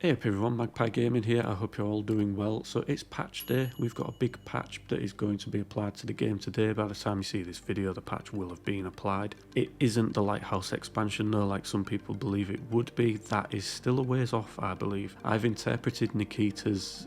Hey up everyone, Magpie Gaming here. I hope you're all doing well. So it's patch day. We've got a big patch that is going to be applied to the game today. By the time you see this video, the patch will have been applied. It isn't the Lighthouse expansion though, like some people believe it would be. That is still a ways off, I believe. I've interpreted Nikita's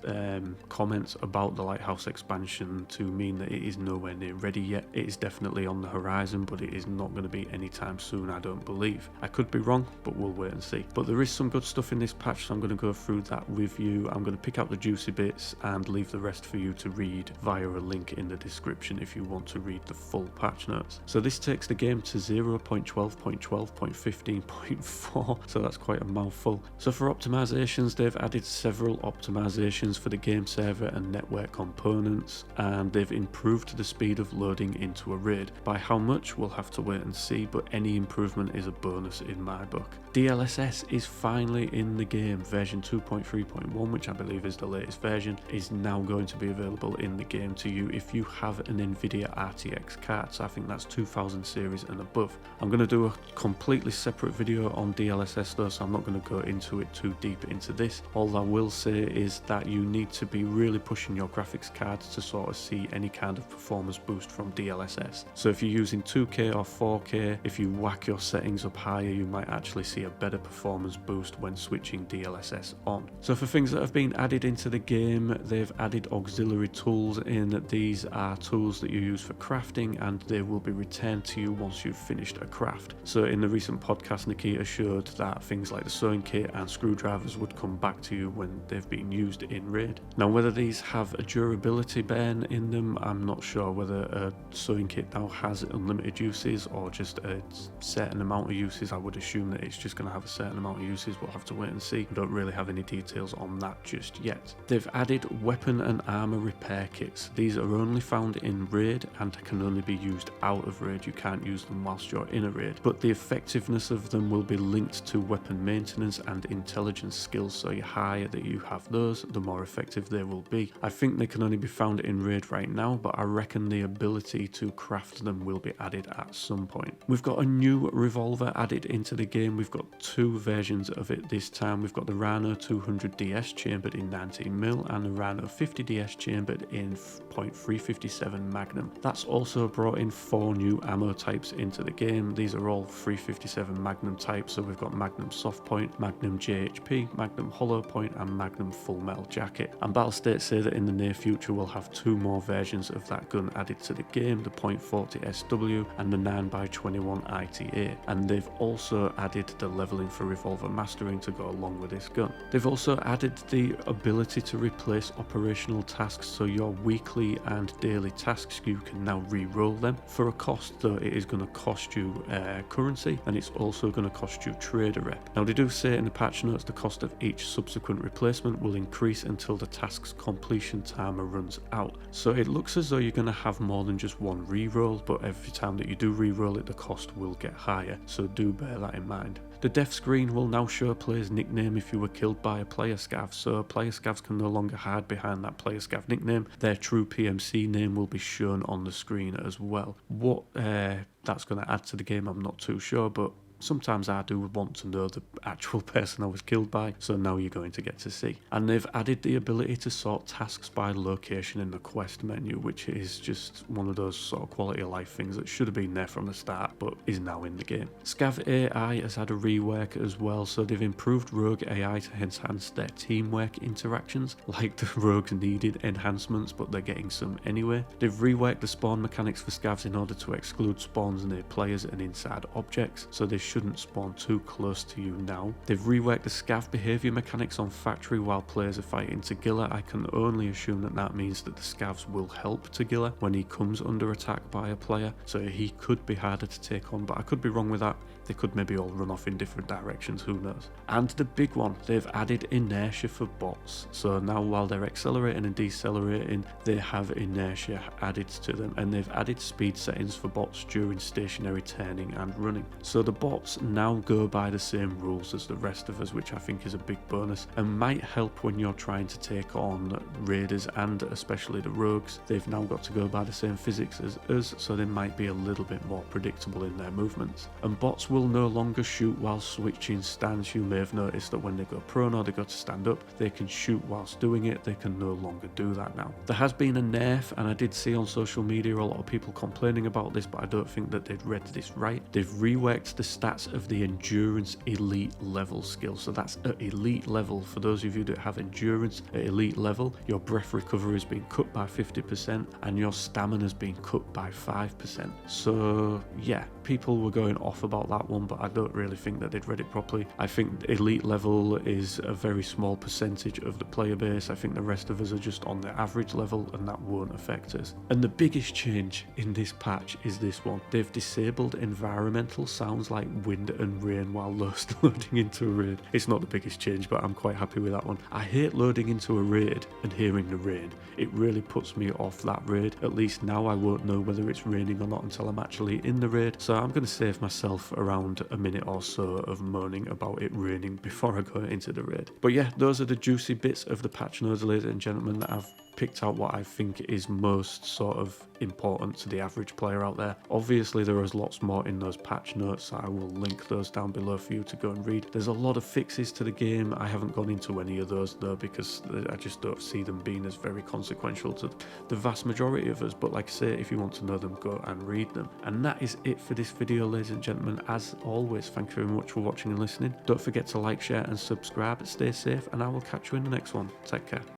comments about the Lighthouse expansion to mean that it is nowhere near ready yet. It is definitely on the horizon, but it is not going to be anytime soon, I don't believe. I could be wrong, but we'll wait and see. But there is some good stuff in this patch, so I'm going to go through that with you. I'm going to pick out the juicy bits and leave the rest for you to read via a link in the description if you want to read the full patch notes. So this takes the game to 0.12.12.15.4, so that's quite a mouthful. So for optimizations, they've added several optimizations for the game server and network components, and they've improved the speed of loading into a raid. By how much, we'll have to wait and see, but any improvement is a bonus in my book. DLSS is finally in the game. Version 2.3.1, which I believe is the latest version, is now going to be available in the game to you if you have an Nvidia RTX card. So I think that's 2000 series and above. I'm going to do a completely separate video on DLSS though, so I'm not going to go into it too deep into this. All I will say is that you need to be really pushing your graphics cards to sort of see any kind of performance boost from DLSS. So if you're using 2K or 4K, if you whack your settings up higher, you might actually see a better performance boost when switching DLSS on. So for things that have been added into the game, they've added auxiliary tools in. These are tools that you use for crafting, and they will be returned to you once you've finished a craft. So in the recent podcast, Nikita showed that things like the sewing kit and screwdrivers would come back to you when they've been used in raid. Now whether these have a durability ban in them, I'm not sure. Whether a sewing kit now has unlimited uses or just a certain amount of uses, I would assume that it's just going to have a certain amount of uses. We'll have to wait and see. We don't really have any details on that just yet. They've added weapon and armor repair kits. These are only found in raid and can only be used out of raid. You can't use them whilst you're in a raid, but the effectiveness of them will be linked to weapon maintenance and intelligence skills, so the higher that you have those, the more effective they will be. I think they can only be found in raid right now, but I reckon the ability to craft them will be added at some point. We've got a new revolver added into the game. We've got two versions of it this time. We've got the Rhino 200DS chambered in 19mm and the Rhino 50DS chambered in .357 Magnum. That's also brought in 4 new ammo types into the game. These are all 357 Magnum types, so we've got Magnum Soft Point, Magnum JHP, Magnum Hollow Point and Magnum Full Metal Jacket. And Battlestate say that in the near future we'll have 2 more versions of that gun added to the game, the .40 SW and the 9x21 ITA. And they've also added the leveling for revolver mastering to go along with this gun. They've also added the ability to replace operational tasks, so your weekly and daily tasks, you can now re-roll them for a cost, though it is going to cost you currency, and it's also going to cost you trader rep. Now they do say in the patch notes the cost of each subsequent replacement will increase until the task's completion timer runs out. So it looks as though you're going to have more than just one re-roll, but every time that you do re-roll it, the cost will get higher, so do bear that in mind. The death screen will now show a player's nickname if you were killed by a player scav, so player scavs can no longer hide behind that player scav nickname. Their true PMC name will be shown on the screen as well. What that's going to add to the game, I'm not too sure, but sometimes I do want to know the actual person I was killed by, so now you're going to get to see. And they've added the ability to sort tasks by location in the quest menu, which is just one of those sort of quality of life things that should have been there from the start, but is now in the game. Scav Ai has had a rework as well, so they've improved rogue AI to enhance their teamwork interactions. Like the rogues needed enhancements, but they're getting some anyway. They've reworked the spawn mechanics for scavs in order to exclude spawns near players and inside objects, so they shouldn't spawn too close to you now. They've reworked the scav behaviour mechanics on factory while players are fighting Tagilla. I can only assume that that means that the scavs will help Tagilla when he comes under attack by a player, so he could be harder to take on, but I could be wrong with that. They could maybe all run off in different directions, who knows. And the big one, they've added inertia for bots. So now while they're accelerating and decelerating, they have inertia added to them, and they've added speed settings for bots during stationary turning and running. So the bots now go by the same rules as the rest of us, which I think is a big bonus and might help when you're trying to take on raiders and especially the rogues. They've now got to go by the same physics as us, so they might be a little bit more predictable in their movements. And bots will no longer shoot while switching stance. You may have noticed that when they go prone or they go to stand up, they can shoot whilst doing it. They can no longer do that now. There has been a nerf, and I did see on social media a lot of people complaining about this, but I don't think that they'd read this right. They've reworked the stats of the endurance elite level skill. So that's at elite level. For those of you that have endurance at elite level, your breath recovery has been cut by 50% and your stamina has been cut by 5%. So yeah, people were going off about that one, but I don't really think that they'd read it properly. I think elite level is a very small percentage of the player base. I think the rest of us are just on the average level, and that won't affect us. And the biggest change in this patch is this one. They've disabled environmental sounds like wind and rain while loading into a raid. It's not the biggest change, but I'm quite happy with that one. I hate loading into a raid and hearing the rain. It really puts me off that raid. At least now I won't know whether it's raining or not until I'm actually in the raid. So I'm going to save myself around a minute or so of moaning about it raining before I go into the raid. But yeah, those are the juicy bits of the patch notes, ladies and gentlemen, that I've picked out what I think is most sort of important to the average player out there. Obviously there is lots more in those patch notes. I will link those down below for you to go and read. There's a lot of fixes to the game. I haven't gone into any of those though, because I just don't see them being as very consequential to the vast majority of us. But like I say, if you want to know them, go and read them. And that is it for this video, ladies and gentlemen. As always, thank you very much for watching and listening. Don't forget to like, share and subscribe. Stay safe, and I will catch you in the next one. Take care.